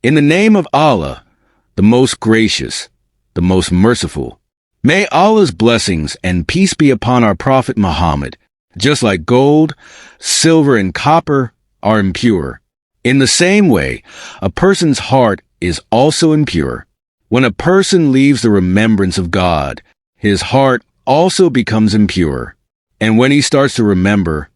In the name of Allah, the most gracious, the most merciful. May Allah's blessings and peace be upon our Prophet Muhammad. Just like gold, silver, and copper are impure, in the same way, a person's heart is also impure. When a person leaves the remembrance of God, his heart also becomes impure. And when he starts to remember,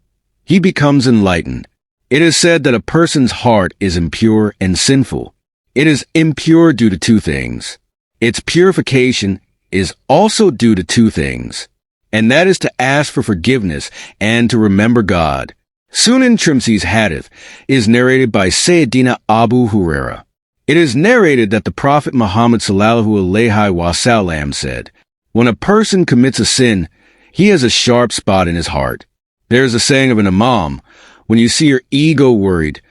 he becomes enlightened. It is said that a person's heart is impure and sinful. It is impure due to two things. Its purification is also due to two things, and that is to ask for forgiveness and to remember God. Sunan Trimsi's hadith is narrated by Sayyidina Abu Huraira. It is narrated that the Prophet Muhammad sallallahu alaihi wasallam said, "When a person commits a sin, he has a sharp spot in his heart." There is a saying of an imam, when you see your ego worried,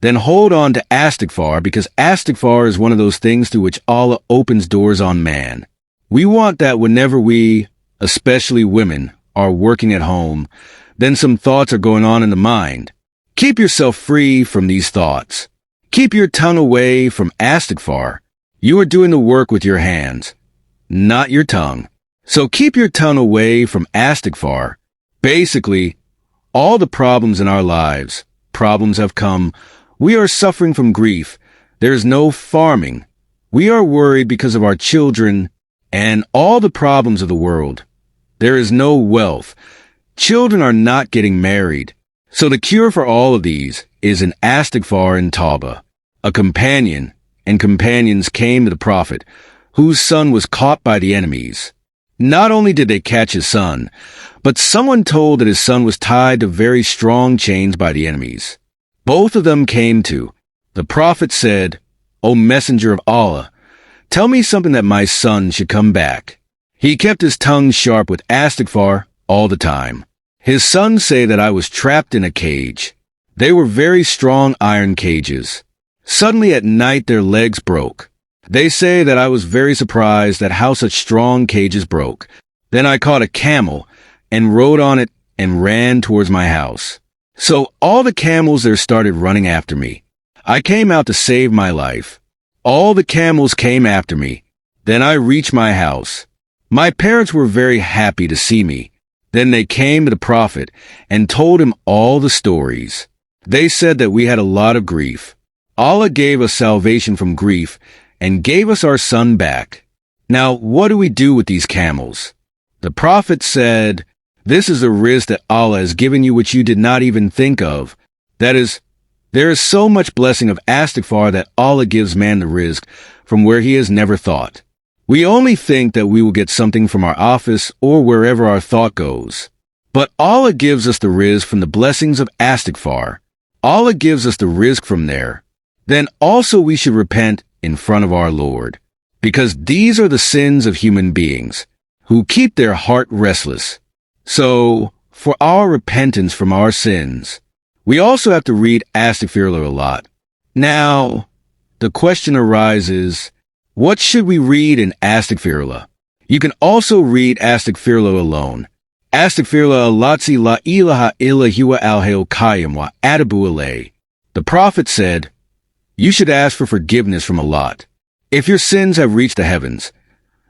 then hold on to Astaghfar, because Astaghfar is one of those things through which Allah opens doors on man. We want that whenever we, especially women, are working at home, then some thoughts are going on in the mind. Keep yourself free from these thoughts. Keep your tongue away from Astaghfar. You are doing the work with your hands, not your tongue. So keep your tongue away from Astaghfar. Basically, all the problems in our lives, problems have come. We are suffering from grief. There is no farming. We are worried because of our children and all the problems of the world. There is no wealth. Children are not getting married. So the cure for all of these is an Astaghfar and Tawbah. A companion and companions came to the Prophet, whose son was caught by the enemies. Not only did they catch his son, but someone told that his son was tied to very strong chains by the enemies. Both of them came to. The Prophet said, "O Messenger of Allah, tell me something that my son should come back." He kept his tongue sharp with Astaghfar all the time. His sons say that I was trapped in a cage. They were very strong iron cages. Suddenly at night their legs broke. They say that I was very surprised at how such strong cages broke. Then I caught a camel and rode on it and ran towards my house. So all the camels there started running after me. I came out to save my life. All the camels came after me. Then I reached my house. My parents were very happy to see me. Then they came to the Prophet and told him all the stories. They said that we had a lot of grief. Allah gave us salvation from grief and gave us our son back. Now, what do we do with these camels? The Prophet said, "This is a rizq that Allah has given you which you did not even think of." That is, there is so much blessing of Astaghfar that Allah gives man the rizq from where he has never thought. We only think that we will get something from our office or wherever our thought goes. But Allah gives us the rizq from the blessings of Astaghfar. Allah gives us the rizq from there. Then also we should repent in front of our Lord, because these are the sins of human beings, who keep their heart restless. So, for our repentance from our sins, we also have to read Astaghfirullah a lot. Now, the question arises, what should we read in Astaghfirullah? You can also read Astaghfirullah alone. Astaghfirullah Allatsi la ilaha illa huwa al-hayyul qayyum wa atubu ilayh. The Prophet said, you should ask for forgiveness from Allah. If your sins have reached the heavens,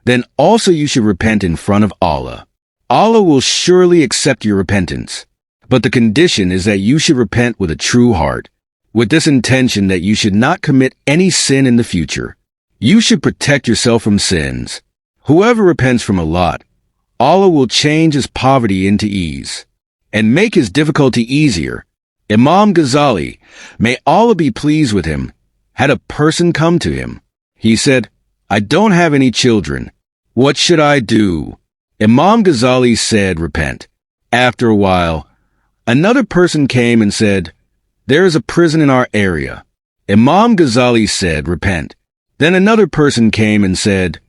then also you should repent in front of Allah. Allah will surely accept your repentance. But the condition is that you should repent with a true heart, with this intention that you should not commit any sin in the future. You should protect yourself from sins. Whoever repents from Allah, Allah will change his poverty into ease and make his difficulty easier. Imam Ghazali, may Allah be pleased with him, had a person come to him. He said, "I don't have any children. What should I do?" Imam Ghazali said, "Repent." After a while, another person came and said, "There is a prison in our area." Imam Ghazali said, "Repent." Then another person came and said,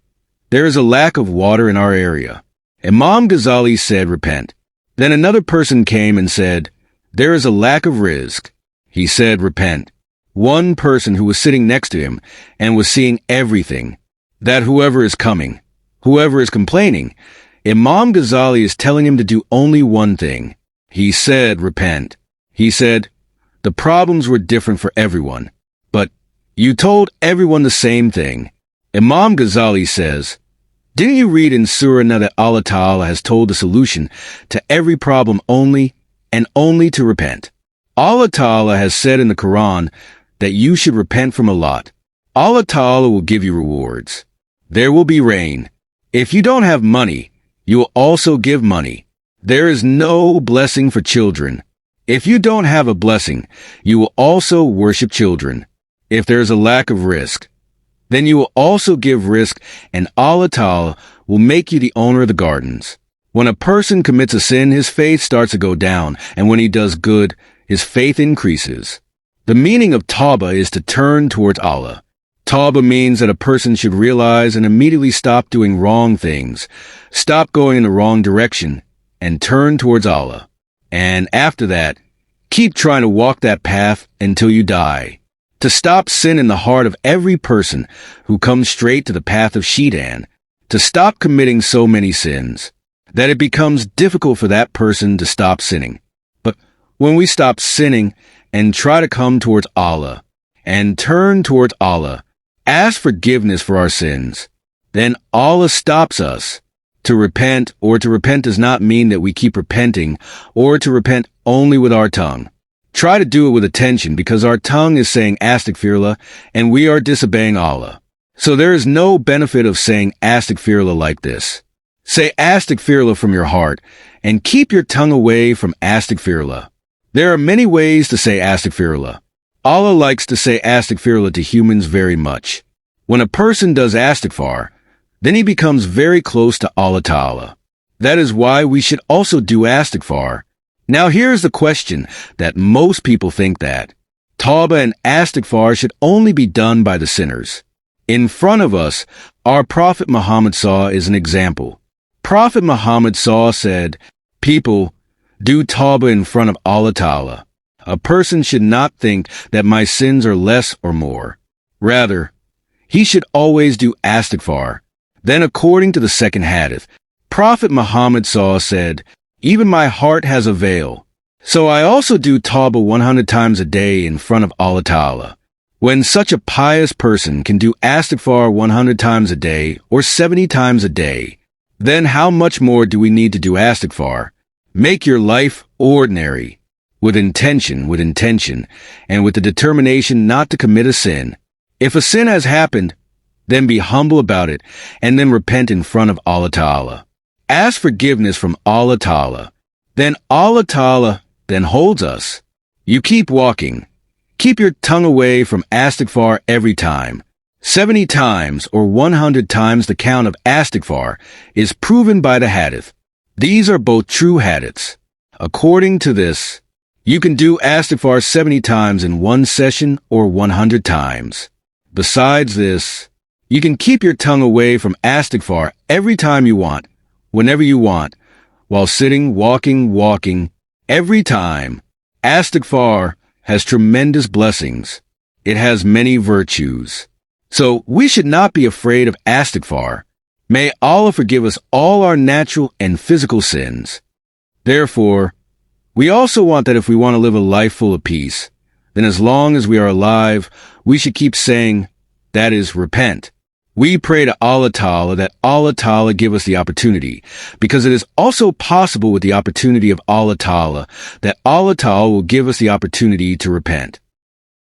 "There is a lack of water in our area." Imam Ghazali said, "Repent." Then another person came and said, "There is a lack of rizq." He said, "Repent." One person who was sitting next to him and was seeing everything, that whoever is coming, whoever is complaining, Imam Ghazali is telling him to do only one thing. He said, "Repent." He said, the problems were different for everyone, but You told everyone the same thing. Imam Ghazali says, didn't you read in Surah that Allah Ta'ala has told the solution to every problem only and only to repent? Allah Ta'ala has said in the Quran that you should repent from a lot. Allah Ta'ala will give you rewards. There will be rain. If you don't have money, you will also give money. There is no blessing for children. If you don't have a blessing, you will also worship children. If there is a lack of risk, then you will also give risk, and Allah Ta'ala will make you the owner of the gardens. When a person commits a sin, his faith starts to go down, and when he does good, his faith increases. The meaning of Tawbah is to turn towards Allah. Tawbah means that a person should realize and immediately stop doing wrong things, stop going in the wrong direction, and turn towards Allah. And after that, keep trying to walk that path until you die. To stop sin in the heart of every person who comes straight to the path of Shaitan. To stop committing so many sins that it becomes difficult for that person to stop sinning. But when we stop sinning and try to come towards Allah and turn towards Allah, ask forgiveness for our sins, then Allah stops us. To repent does not mean that we keep repenting or to repent only with our tongue. Try to do it with attention because our tongue is saying Astaghfirullah and we are disobeying Allah. So there is no benefit of saying Astaghfirullah like this. Say Astaghfirullah from your heart and keep your tongue away from Astaghfirullah. There are many ways to say Astaghfirullah. Allah likes to say Astaghfirullah to humans very much. When a person does Astaghfar, then he becomes very close to Allah Ta'ala. That is why we should also do Astaghfar. Now here's the question that most people think that Tawbah and Astaghfar should only be done by the sinners. In front of us, our Prophet Muhammad SAW is an example. Prophet Muhammad SAW said, people, do Tawbah in front of Allah Ta'ala. A person should not think that my sins are less or more. Rather, he should always do Astaghfar. Then according to the second hadith, Prophet Muhammad SAW said, even my heart has a veil. So I also do Tawbah 100 times a day in front of Allah Ta'ala. When such a pious person can do Astaghfar 100 times a day or 70 times a day, then how much more do we need to do Astaghfar? Make your life ordinary, with intention, and with the determination not to commit a sin. If a sin has happened, then be humble about it, and then repent in front of Allah Ta'ala. Ask forgiveness from Allah Ta'ala. Then Allah Ta'ala then holds us. You keep walking. Keep your tongue away from Astaghfar every time. 70 times or 100 times the count of Astaghfar is proven by the hadith. These are both true hadiths. According to this, you can do Astaghfar 70 times in one session or 100 times. Besides this, you can keep your tongue away from Astaghfar every time you want, whenever you want, while sitting, walking, every time. Astaghfar has tremendous blessings. It has many virtues. So we should not be afraid of Astaghfar. May Allah forgive us all our natural and physical sins. Therefore, we also want that if we want to live a life full of peace, then as long as we are alive, we should keep saying, that is, repent. We pray to Allah Ta'ala that Allah Ta'ala give us the opportunity, because it is also possible with the opportunity of Allah Ta'ala that Allah Ta'ala will give us the opportunity to repent.